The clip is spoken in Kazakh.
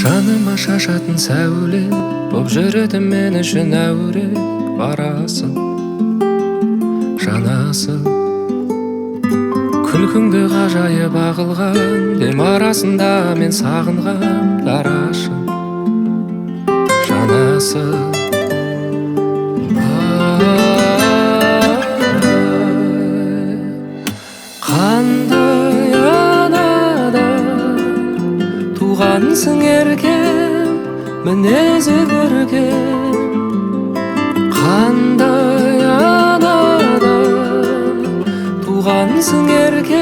Жаныма шашатын сәуле боп жүреді мен үшін әуре. Барасың, жанасың, күлкіңді ғажайып ағылған дем арасында мен сағынған дарашың, жанасың. Қандай анадан туғансың еркем, мінезі көркем. Қандай анадан туғансың еркем,